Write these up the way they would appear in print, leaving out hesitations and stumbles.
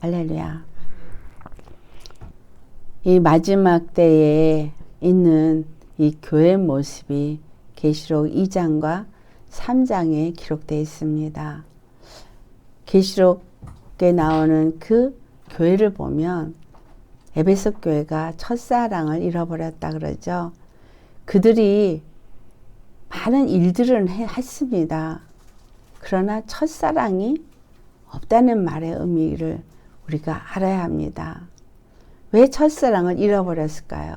할렐루야. 이 마지막 때에 있는 이 교회 모습이 계시록 2장과 3장에 기록되어 있습니다. 계시록에 나오는 그 교회를 보면 에베소 교회가 첫사랑을 잃어버렸다 그러죠. 그들이 많은 일들을 했습니다. 그러나 첫사랑이 없다는 말의 의미를 우리가 알아야 합니다. 왜 첫사랑을 잃어버렸을까요?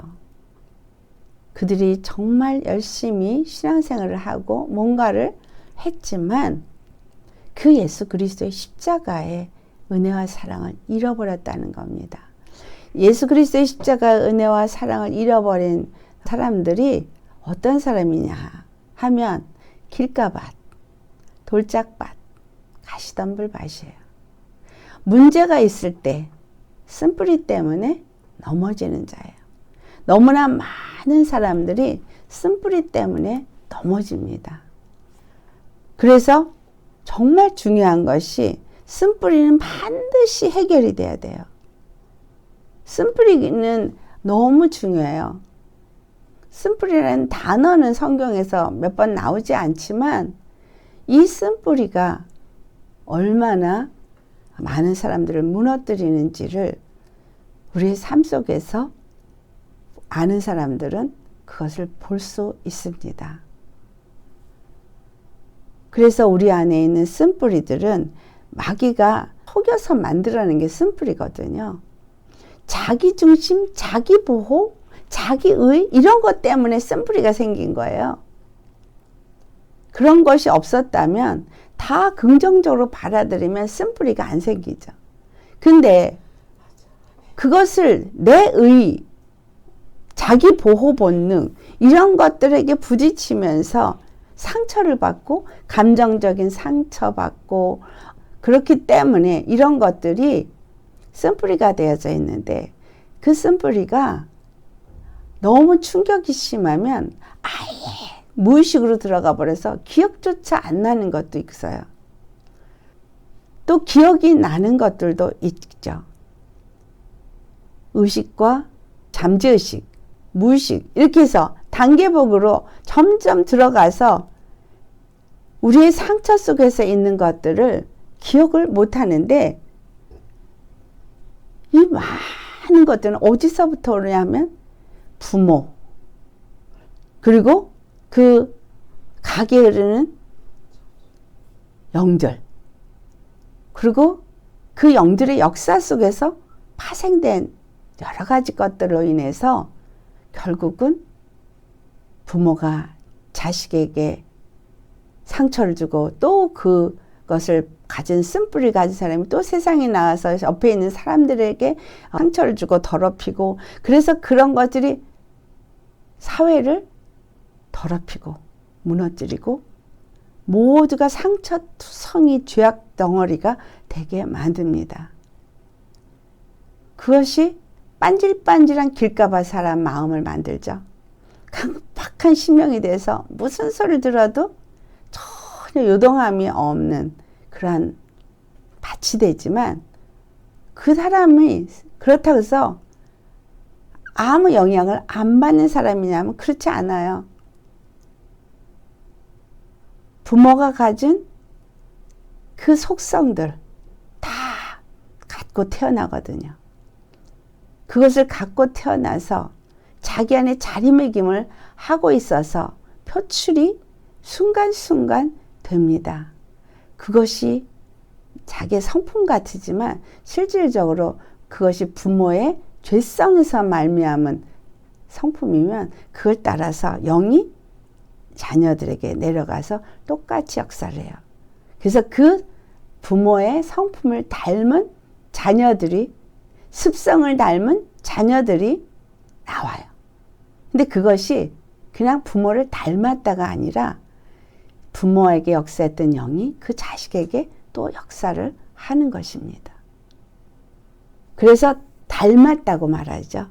그들이 정말 열심히 신앙생활을 하고 뭔가를 했지만 그 예수 그리스도의 십자가의 은혜와 사랑을 잃어버렸다는 겁니다. 예수 그리스도의 십자가의 은혜와 사랑을 잃어버린 사람들이 어떤 사람이냐 하면 길가밭, 돌짝밭, 가시덤불밭이에요. 문제가 있을 때 쓴뿌리 때문에 넘어지는 자예요. 너무나 많은 사람들이 쓴뿌리 때문에 넘어집니다. 그래서 정말 중요한 것이 쓴뿌리는 반드시 해결이 돼야 돼요. 쓴뿌리는 너무 중요해요. 쓴뿌리라는 단어는 성경에서 몇 번 나오지 않지만 이 쓴뿌리가 얼마나 많은 사람들을 무너뜨리는지를 우리의 삶 속에서 아는 사람들은 그것을 볼 수 있습니다. 그래서 우리 안에 있는 쓴뿌리들은 마귀가 속여서 만들어낸 게 쓴뿌리거든요. 자기 중심, 자기 보호, 자기의 이런 것 때문에 쓴뿌리가 생긴 거예요. 그런 것이 없었다면 다 긍정적으로 받아들이면 쓴뿌리가 안 생기죠. 근데 그것을 내의 자기 보호 본능 이런 것들에게 부딪히면서 상처를 받고 감정적인 상처받고 그렇기 때문에 이런 것들이 쓴뿌리가 되어져 있는데 그 쓴뿌리가 너무 충격이 심하면 아예 무의식으로 들어가 버려서 기억조차 안 나는 것도 있어요. 또 기억이 나는 것들도 있죠. 의식과 잠재의식, 무의식 이렇게 해서 단계복으로 점점 들어가서 우리의 상처 속에서 있는 것들을 기억을 못 하는데 이 많은 것들은 어디서부터 오느냐면 부모 그리고 그 가게 흐르는 영절 그리고 그 영들의 역사 속에서 파생된 여러 가지 것들로 인해서 결국은 부모가 자식에게 상처를 주고 또 그것을 가진 쓴뿌리 가진 사람이 또 세상에 나와서 옆에 있는 사람들에게 상처를 주고 더럽히고 그래서 그런 것들이 사회를 더럽히고 무너뜨리고 모두가 상처투성이 죄악 덩어리가 되게 만듭니다. 그것이 반질반질한 길가밭 사람 마음을 만들죠. 강팍한 심령이 돼서 무슨 소리를 들어도 전혀 요동함이 없는 그러한 밭이 되지만 그 사람이 그렇다고 해서 아무 영향을 안 받는 사람이냐면 그렇지 않아요. 부모가 가진 그 속성들 다 갖고 태어나거든요. 그것을 갖고 태어나서 자기 안에 자리매김을 하고 있어서 표출이 순간순간 됩니다. 그것이 자기의 성품 같지만 실질적으로 그것이 부모의 죄성에서 말미암은 성품이면 그걸 따라서 영이 자녀들에게 내려가서 똑같이 역사를 해요. 그래서 그 부모의 성품을 닮은 자녀들이 습성을 닮은 자녀들이 나와요. 근데 그것이 그냥 부모를 닮았다가 아니라 부모에게 역사했던 영이 그 자식에게 또 역사를 하는 것입니다. 그래서 닮았다고 말하죠.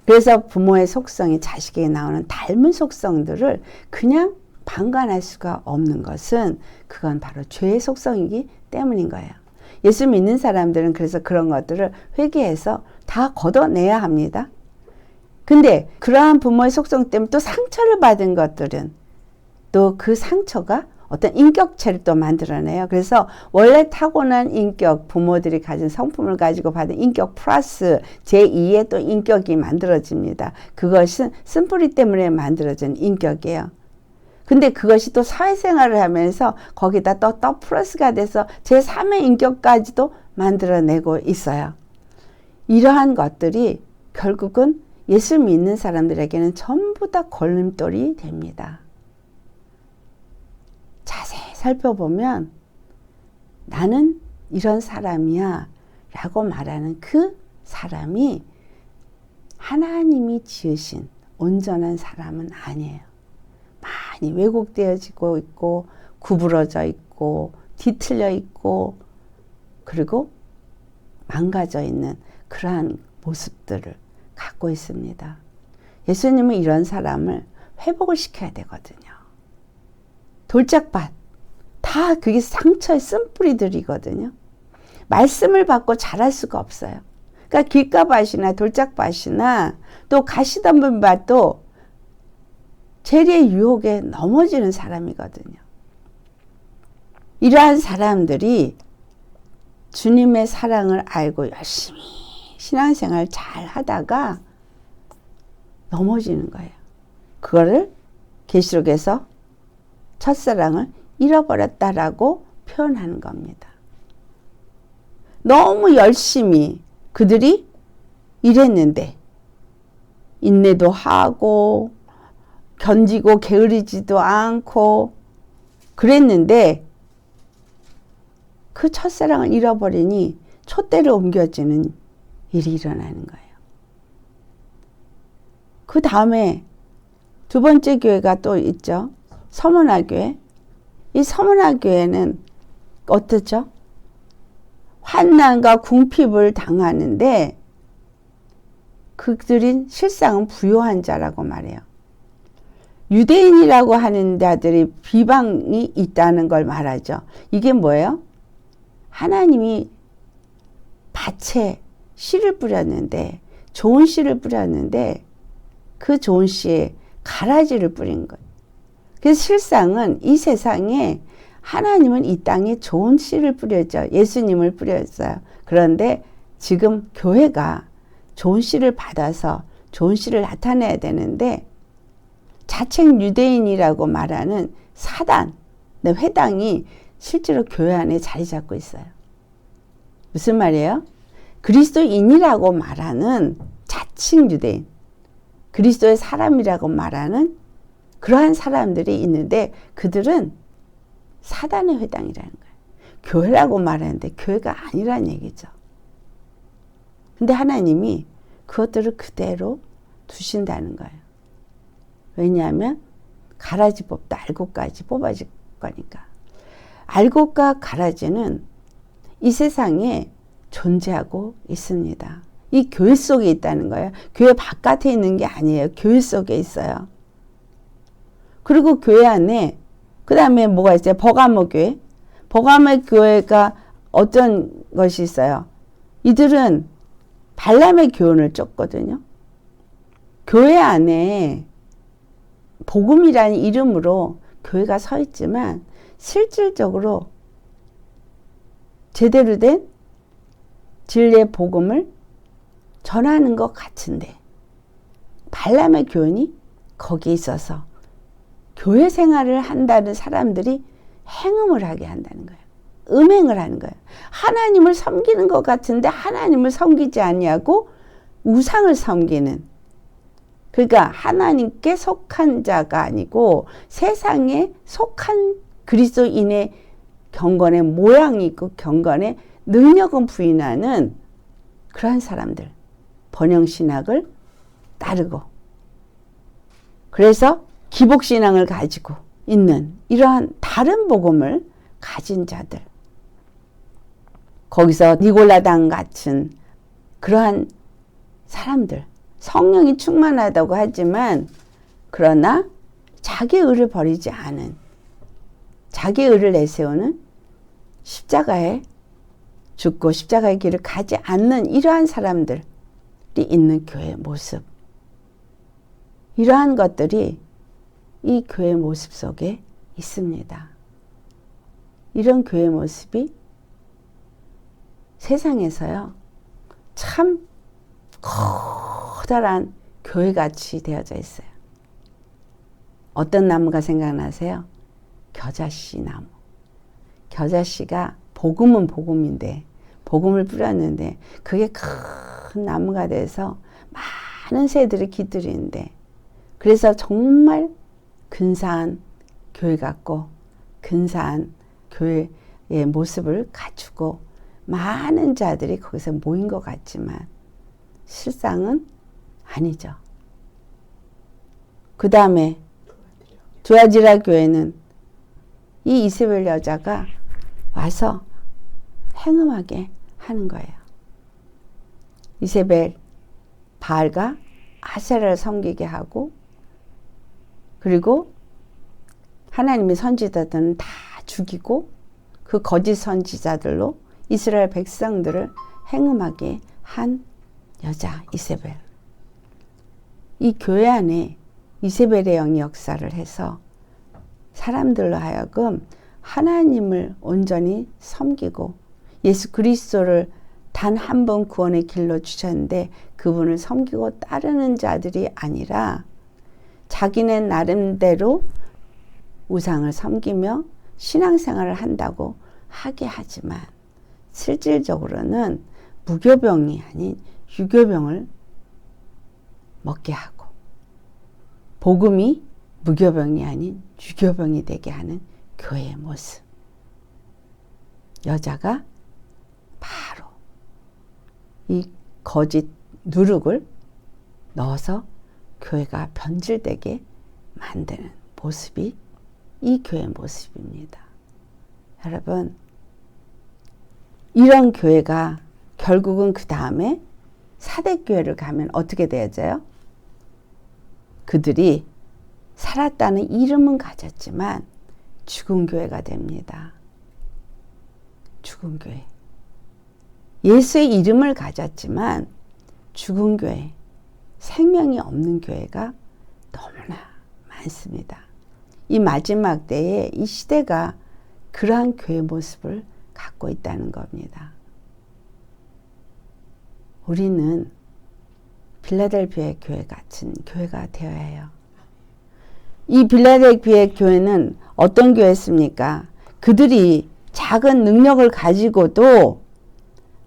그래서 부모의 속성이 자식에게 나오는 닮은 속성들을 그냥 방관할 수가 없는 것은 그건 바로 죄의 속성이기 때문인 거예요. 예수 믿는 사람들은 그래서 그런 것들을 회개해서 다 걷어내야 합니다. 근데 그러한 부모의 속성 때문에 또 상처를 받은 것들은 또 그 상처가 어떤 인격체를 또 만들어내요. 그래서 원래 타고난 인격, 부모들이 가진 성품을 가지고 받은 인격 플러스 제2의 또 인격이 만들어집니다. 그것은 쓴뿌리 때문에 만들어진 인격이에요. 근데 그것이 또 사회생활을 하면서 거기다 또 플러스가 돼서 제3의 인격까지도 만들어내고 있어요. 이러한 것들이 결국은 예수 믿는 사람들에게는 전부 다 걸림돌이 됩니다. 자세히 살펴보면 나는 이런 사람이야 라고 말하는 그 사람이 하나님이 지으신 온전한 사람은 아니에요. 많이 왜곡되어지고 있고 구부러져 있고 뒤틀려 있고 그리고 망가져 있는 그러한 모습들을 갖고 있습니다. 예수님은 이런 사람을 회복을 시켜야 되거든요. 돌짝밭 다 그게 상처의 쓴뿌리들이거든요. 말씀을 받고 자랄 수가 없어요. 그러니까 길가밭이나 돌짝밭이나 또 가시덤불 밭도 재리의 유혹에 넘어지는 사람이거든요. 이러한 사람들이 주님의 사랑을 알고 열심히 신앙생활 잘 하다가 넘어지는 거예요. 그거를 계시록에서 첫사랑을 잃어버렸다라고 표현하는 겁니다. 너무 열심히 그들이 일했는데 인내도 하고 견디고 게으르지도 않고 그랬는데 그 첫사랑을 잃어버리니 촛대로 옮겨지는 일이 일어나는 거예요. 그 다음에 두 번째 교회가 또 있죠. 서문화 교회. 이 서문화 교회는 어떻죠? 환난과 궁핍을 당하는데 그들이 실상은 부요한 자라고 말해요. 유대인이라고 하는 자들이 비방이 있다는 걸 말하죠. 이게 뭐예요? 하나님이 밭에 씨를 뿌렸는데 좋은 씨를 뿌렸는데 그 좋은 씨에 가라지를 뿌린 거예요. 그래서 실상은 이 세상에 하나님은 이 땅에 좋은 씨를 뿌렸죠. 예수님을 뿌렸어요. 그런데 지금 교회가 좋은 씨를 받아서 좋은 씨를 나타내야 되는데 자칭 유대인이라고 말하는 사단, 회당이 실제로 교회 안에 자리 잡고 있어요. 무슨 말이에요? 그리스도인이라고 말하는 자칭 유대인, 그리스도의 사람이라고 말하는 그러한 사람들이 있는데 그들은 사단의 회당이라는 거예요. 교회라고 말하는데 교회가 아니란 얘기죠. 근데 하나님이 그것들을 그대로 두신다는 거예요. 왜냐하면 가라지 뽑도 알곡까지 뽑아질 거니까. 알곡과 가라지는 이 세상에 존재하고 있습니다. 이 교회 속에 있다는 거예요. 교회 바깥에 있는 게 아니에요. 교회 속에 있어요. 그리고 교회 안에 그 다음에 뭐가 있어요? 버가모 교회. 버가모 교회가 어떤 것이 있어요? 이들은 발람의 교훈을 쫓거든요. 교회 안에 복음이라는 이름으로 교회가 서 있지만 실질적으로 제대로 된 진리의 복음을 전하는 것 같은데 발람의 교훈이 거기에 있어서 교회 생활을 한다는 사람들이 행음을 하게 한다는 거예요. 음행을 하는 거예요. 하나님을 섬기는 것 같은데 하나님을 섬기지 않냐고 우상을 섬기는, 그러니까 하나님께 속한 자가 아니고 세상에 속한 그리스도인의 경건의 모양이 있고 경건의 능력은 부인하는 그러한 사람들, 번영신학을 따르고 그래서 기복신앙을 가지고 있는 이러한 다른 복음을 가진 자들, 거기서 니골라당 같은 그러한 사람들, 성령이 충만하다고 하지만 그러나 자기 의를 버리지 않은, 자기 의를 내세우는 십자가의 죽고 십자가의 길을 가지 않는 이러한 사람들이 있는 교회의 모습. 이러한 것들이 이 교회 모습 속에 있습니다. 이런 교회 모습이 세상에서요, 참 커다란 교회같이 되어져 있어요. 어떤 나무가 생각나세요? 겨자씨 나무. 겨자씨가 복음은 복음인데, 복음을 뿌렸는데 그게 큰 나무가 돼서 많은 새들이 깃들이는데, 그래서 정말 근사한 교회 같고 근사한 교회의 모습을 갖추고 많은 자들이 거기서 모인 것 같지만 실상은 아니죠. 그 다음에 두아지라 교회는 이 이세벨 여자가 와서 행음하게 하는 거예요. 이세벨 바알과 아세라를 섬기게 하고, 그리고 하나님의 선지자들은 다 죽이고 그 거짓 선지자들로 이스라엘 백성들을 행음하게 한 여자 이세벨. 이 교회 안에 이세벨의 영이 역사를 해서 사람들로 하여금 하나님을 온전히 섬기고 예수 그리스도를 단 한 번 구원의 길로 주셨는데 그분을 섬기고 따르는 자들이 아니라 자기네 나름대로 우상을 섬기며 신앙생활을 한다고 하게 하지만 실질적으로는 무교병이 아닌 유교병을 먹게 하고, 복음이 무교병이 아닌 유교병이 되게 하는 교회의 모습. 여자가 바로 이 거짓 누룩을 넣어서 교회가 변질되게 만드는 모습이 이 교회의 모습입니다. 여러분, 이런 교회가 결국은 그 다음에 사대교회를 가면 어떻게 되어져요? 그들이 살았다는 이름은 가졌지만 죽은 교회가 됩니다. 죽은 교회. 예수의 이름을 가졌지만 죽은 교회, 생명이 없는 교회가 너무나 많습니다. 이 마지막 때에 이 시대가 그러한 교회 모습을 갖고 있다는 겁니다. 우리는 빌라델비아 교회 같은 교회가 되어야 해요. 이 빌라델비아 교회는 어떤 교회였습니까? 그들이 작은 능력을 가지고도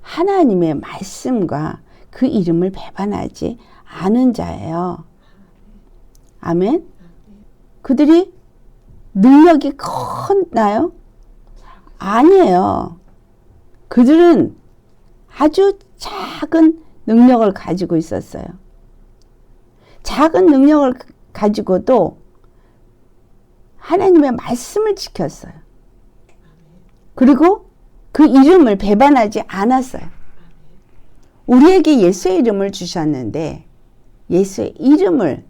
하나님의 말씀과 그 이름을 배반하지 않은 자예요. 아멘? 그들이 능력이 컸나요? 아니에요. 그들은 아주 작은 능력을 가지고 있었어요. 작은 능력을 가지고도 하나님의 말씀을 지켰어요. 그리고 그 이름을 배반하지 않았어요. 우리에게 예수의 이름을 주셨는데 예수의 이름을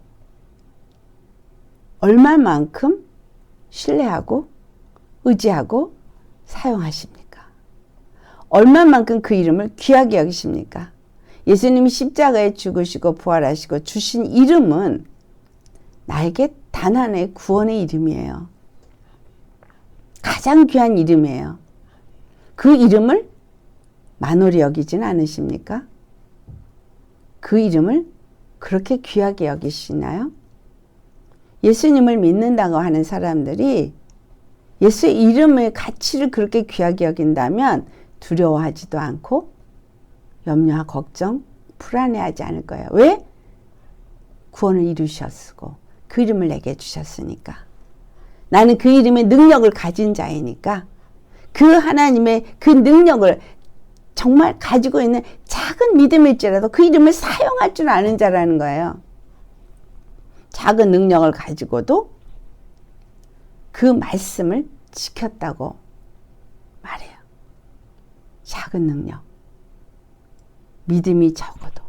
얼마만큼 신뢰하고 의지하고 사용하십니까? 얼마만큼 그 이름을 귀하게 여기십니까? 예수님이 십자가에 죽으시고 부활하시고 주신 이름은 나에게 단 하나의 구원의 이름이에요. 가장 귀한 이름이에요. 그 이름을 만홀히 여기진 않으십니까? 그 이름을 그렇게 귀하게 여기시나요? 예수님을 믿는다고 하는 사람들이 예수의 이름의 가치를 그렇게 귀하게 여긴다면 두려워하지도 않고 염려와 걱정, 불안해하지 않을 거예요. 왜? 구원을 이루셨고 그 이름을 내게 주셨으니까. 나는 그 이름의 능력을 가진 자이니까 그 하나님의 그 능력을 정말 가지고 있는 작은 믿음일지라도 그 이름을 사용할 줄 아는 자라는 거예요. 작은 능력을 가지고도 그 말씀을 지켰다고 말해요. 작은 능력. 믿음이 적어도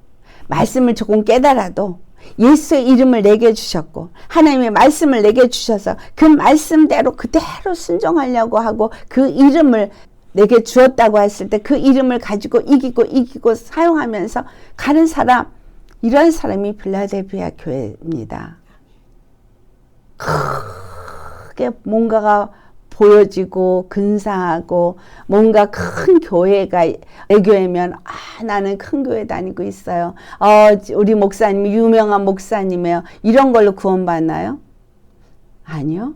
말씀을 조금 깨달아도 예수의 이름을 내게 주셨고 하나님의 말씀을 내게 주셔서 그 말씀대로 그대로 순종하려고 하고 그 이름을 내게 주었다고 했을 때 그 이름을 가지고 이기고 사용하면서 가는 사람, 이런 사람이 빌라델피아 교회입니다. 크게 뭔가가 보여지고 근사하고 뭔가 큰 교회가 내 교회면 나는 큰 교회 다니고 있어요. 우리 목사님이 유명한 목사님이에요. 이런 걸로 구원받나요? 아니요.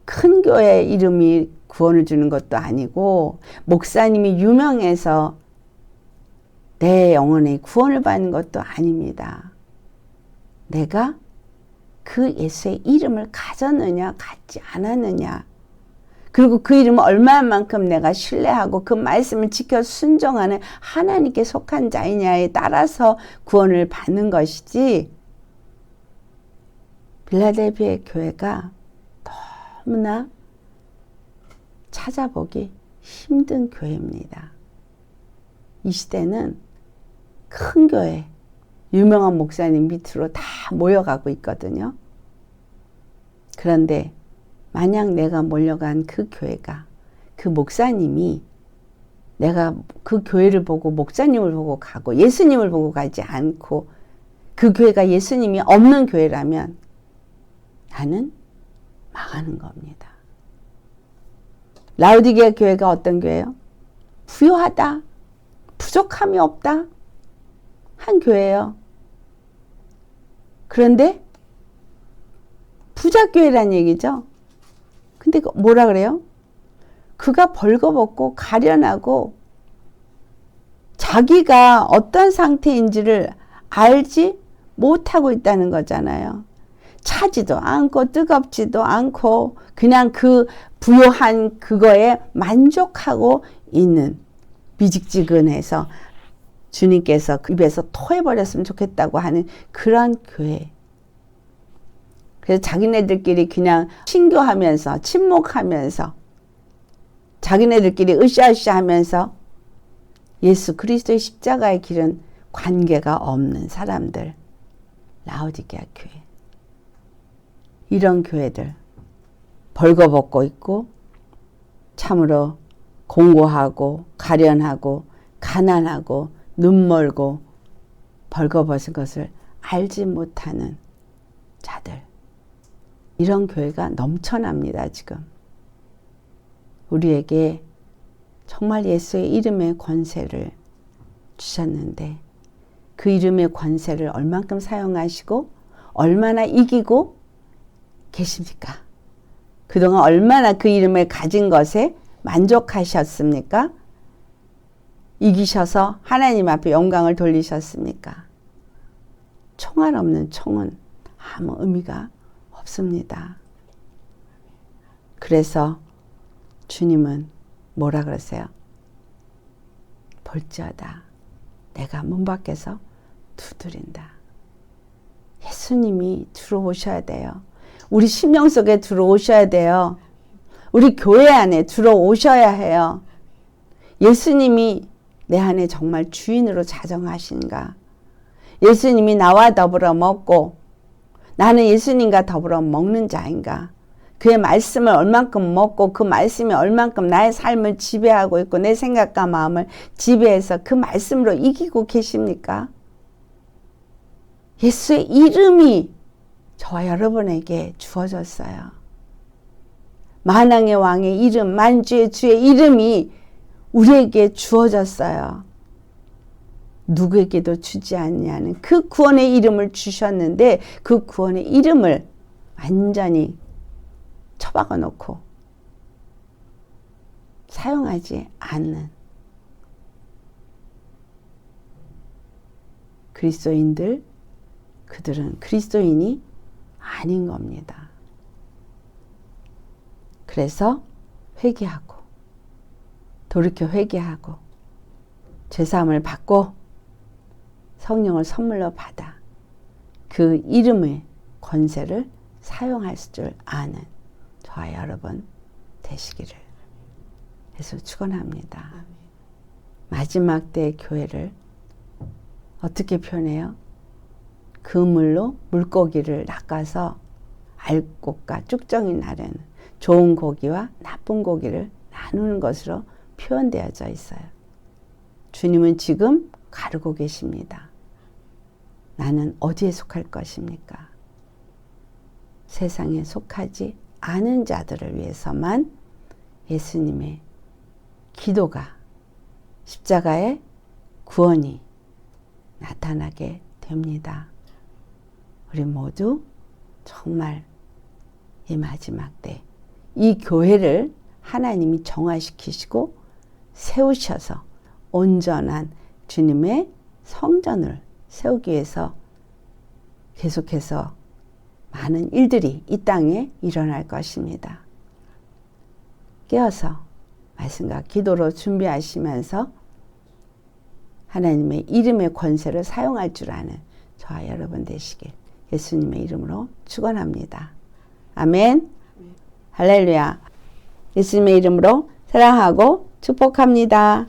큰 교회 이름이 구원을 주는 것도 아니고 목사님이 유명해서 내 영혼의 구원을 받는 것도 아닙니다. 내가 그 예수의 이름을 가졌느냐 갖지 않았느냐, 그리고 그 이름을 얼마만큼 내가 신뢰하고 그 말씀을 지켜 순종하는 하나님께 속한 자이냐에 따라서 구원을 받는 것이지, 빌라델피아 교회가 너무나 찾아보기 힘든 교회입니다. 이 시대는 큰 교회, 유명한 목사님 밑으로 다 모여가고 있거든요. 그런데 만약 내가 몰려간 그 교회가, 그 목사님이 내가 그 교회를 보고 목사님을 보고 가고 예수님을 보고 가지 않고 그 교회가 예수님이 없는 교회라면 나는 망하는 겁니다. 라우디게아 교회가 어떤 교회예요? 부요하다, 부족함이 없다 한 교회예요. 그런데 부자교회란 얘기죠. 근데 뭐라 그래요? 그가 벌거벗고 가련하고 자기가 어떤 상태인지를 알지 못하고 있다는 거잖아요. 차지도 않고 뜨겁지도 않고 그냥 그 부요한 그거에 만족하고 있는, 미직지근해서 주님께서 입에서 토해버렸으면 좋겠다고 하는 그런 교회. 그래서 자기네들끼리 그냥 신교하면서 침묵하면서 자기네들끼리 으쌰으쌰 하면서 예수 그리스도의 십자가의 길은 관계가 없는 사람들, 라우디게아 교회. 이런 교회들 벌거벗고 있고 참으로 공고하고 가련하고 가난하고 눈멀고 벌거벗은 것을 알지 못하는 자들, 이런 교회가 넘쳐납니다. 지금 우리에게 정말 예수의 이름의 권세를 주셨는데 그 이름의 권세를 얼만큼 사용하시고 얼마나 이기고 계십니까? 그동안 얼마나 그 이름을 가진 것에 만족하셨습니까? 이기셔서 하나님 앞에 영광을 돌리셨습니까? 총알 없는 총은 아무 의미가 없습니다. 그래서 주님은 뭐라 그러세요? 볼지어다 내가 문 밖에서 두드린다. 예수님이 들어오셔야 돼요. 우리 심령 속에 들어오셔야 돼요. 우리 교회 안에 들어오셔야 해요. 예수님이 내 안에 정말 주인으로 자정하신가? 예수님이 나와 더불어 먹고 나는 예수님과 더불어 먹는 자인가? 그의 말씀을 얼만큼 먹고 그 말씀이 얼만큼 나의 삶을 지배하고 있고 내 생각과 마음을 지배해서 그 말씀으로 이기고 계십니까? 예수의 이름이 저와 여러분에게 주어졌어요. 만왕의 왕의 이름, 만주의 주의 이름이 우리에게 주어졌어요. 누구에게도 주지 않냐는 그 구원의 이름을 주셨는데 그 구원의 이름을 완전히 처박아 놓고 사용하지 않는 그리스도인들, 그들은 그리스도인이 아닌 겁니다. 그래서 회개하고 돌이켜 회개하고 죄사함을 받고 성령을 선물로 받아 그 이름의 권세를 사용할 줄 아는 저와 여러분 되시기를 예수 축원합니다. 마지막 때의 교회를 어떻게 표현해요? 그물로 물고기를 낚아서 알곡과 쭉정이 나르는 좋은 고기와 나쁜 고기를 나누는 것으로 표현되어져 있어요. 주님은 지금 가르고 계십니다. 나는 어디에 속할 것입니까? 세상에 속하지 않은 자들을 위해서만 예수님의 기도가, 십자가의 구원이 나타나게 됩니다. 우리 모두 정말 이 마지막 때 이 교회를 하나님이 정화시키시고 세우셔서 온전한 주님의 성전을 세우기 위해서 계속해서 많은 일들이 이 땅에 일어날 것입니다. 깨어서 말씀과 기도로 준비하시면서 하나님의 이름의 권세를 사용할 줄 아는 저와 여러분 되시길 예수님의 이름으로 축원합니다. 아멘. 할렐루야. 예수님의 이름으로 사랑하고 축복합니다.